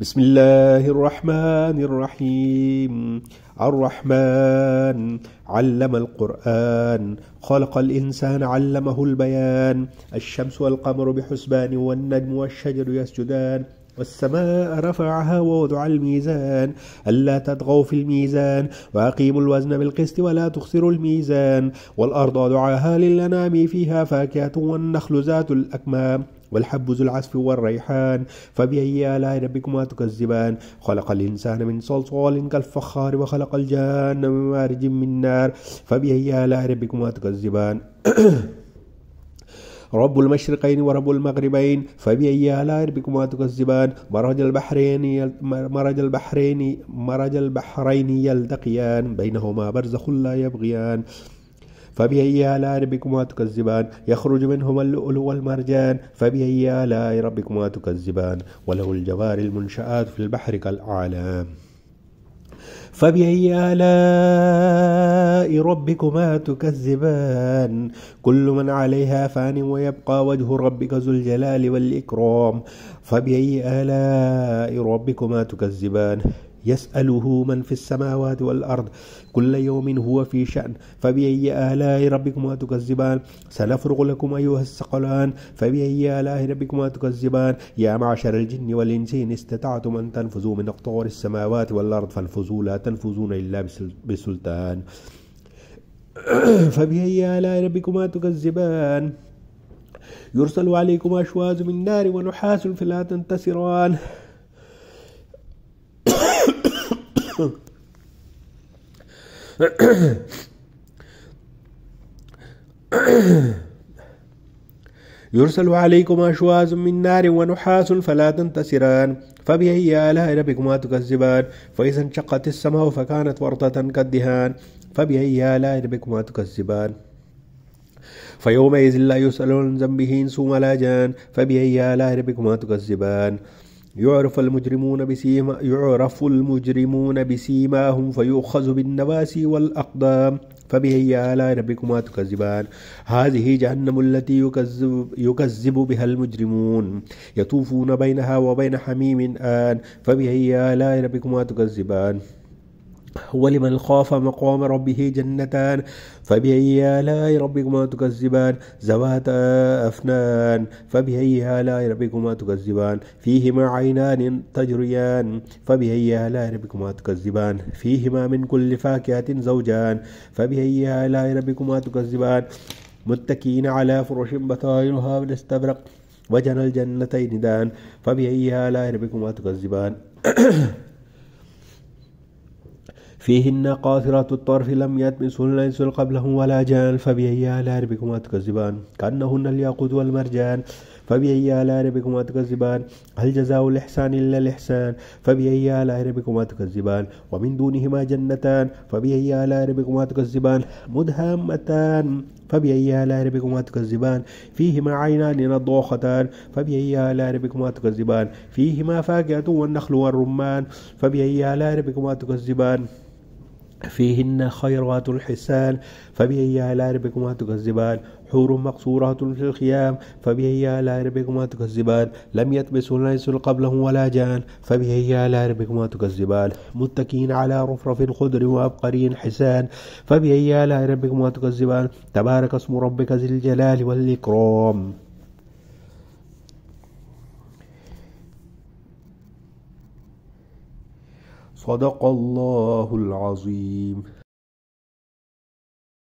بسم الله الرحمن الرحيم. الرحمن علم القرآن، خلق الإنسان علمه البيان. الشمس والقمر بحسبان، والنجم والشجر يسجدان. والسماء رفعها ووضع الميزان، ألا تطغوا في الميزان، وأقيموا الوزن بالقسط ولا تخسروا الميزان. والأرض وضعها للأنام، فيها فاكهة والنخل ذات الأكمام، والحب ذو العصف والريحان. فبأي آلاء ربكما تكذبان؟ خلق الإنسان من صلصال كالفخار، وخلق الجان من مارج من نار. فبأي آلاء ربكما تكذبان؟ رب المشرقين ورب المغربين. فبأي آلاء ربكما تكذبان؟ مرج البحرين يلتقيان، بينهما برزخ لا يبغيان. فبأي آلاء ربكما تكذبان؟ يخرج منهما اللؤلؤ والمرجان. فبأي آلاء ربكما تكذبان؟ وله الجوار المنشآت في البحر كالأعلام. فبأي آلاء ربكما تكذبان؟ كل من عليها فان، ويبقى وجه ربك ذو الجلال والإكرام. فبأي آلاء ربكما تكذبان؟ يسأله من في السماوات والأرض، كل يوم هو في شأن. فبأي آلاء ربكما تكذبان؟ سنفرغ لكم أيها الثقلان. فبأي آلاء ربكما تكذبان؟ يا معشر الجن والإنس إن استطعتم أن تنفذوا من أقطار السماوات والأرض فانفذوا، لا تنفذون إلا بسلطان. فبأي آلاء ربكما تكذبان؟ يرسل عليكم أشواظ من نار ونحاس فلا تنتصران. يرسل عليكم أشواظ من نار ونحاس فلا تنتصران. فبأي آلاء ربكما تكذبان؟ فإذا انشقت السماء فكانت وردة كالدهان. فبأي آلاء ربكما تكذبان؟ فيومئذ لا يسأل عن ذنبه إنس ولا جان. فبأي آلاء ربكما تكذبان؟ يعرف المجرمون بسيماهم، فيؤخذ بالنواسي والأقدام. فبأي آلاء ربكما تكذبان؟ هذه جهنم التي يكذب بها المجرمون، يطوفون بينها وبين حميم آن. فبأي آلاء ربكما تكذبان؟ ولمن خاف مقام ربه جنتان. فبأي آلاء ربكما تكذبان؟ ذواتا أفنان. فبأي آلاء ربكما تكذبان؟ فيهما عينان تجريان. فبأي آلاء ربكما تكذبان؟ فيهما من كل فاكهة زوجان. فبأي آلاء ربكما تكذبان؟ متكئين على فرش بطائنها من استبرق، وجنى الجنتين دان. فبأي آلاء ربكما تكذبان؟ فيهن قاصرات الطرف لم يطمثهن إنس قبلهم ولا جان. فبأي آلاء ربكما تكذبان؟ كأنهن الياقوت والمرجان. فبأي آلاء ربكما تكذبان؟ هل جزاء الإحسان إلا الإحسان؟ فبأي آلاء ربكما تكذبان؟ ومن دونهما جنتان. فبأي آلاء ربكما تكذبان؟ مدهامتان. فبأي آلاء ربكما تكذبان؟ فيهما عينان نضاختان. فبأي آلاء ربكما تكذبان؟ فيهما فاكهة والنخل والرمان. فبأي آلاء ربكما تكذبان؟ فيهن خيرات الحسان. فبأي آلاء ربكما تكذبان؟ حور مقصورات في الخيام. فبأي آلاء ربكما تكذبان؟ لم يطمثهن إنس قبلهم ولا جان. فبأي آلاء ربكما تكذبان؟ متكئين على رفرف خضر وعبقري حسان. فبأي آلاء ربكما تكذبان؟ تبارك اسم ربك ذي الجلال والإكرام. صدق الله العظيم.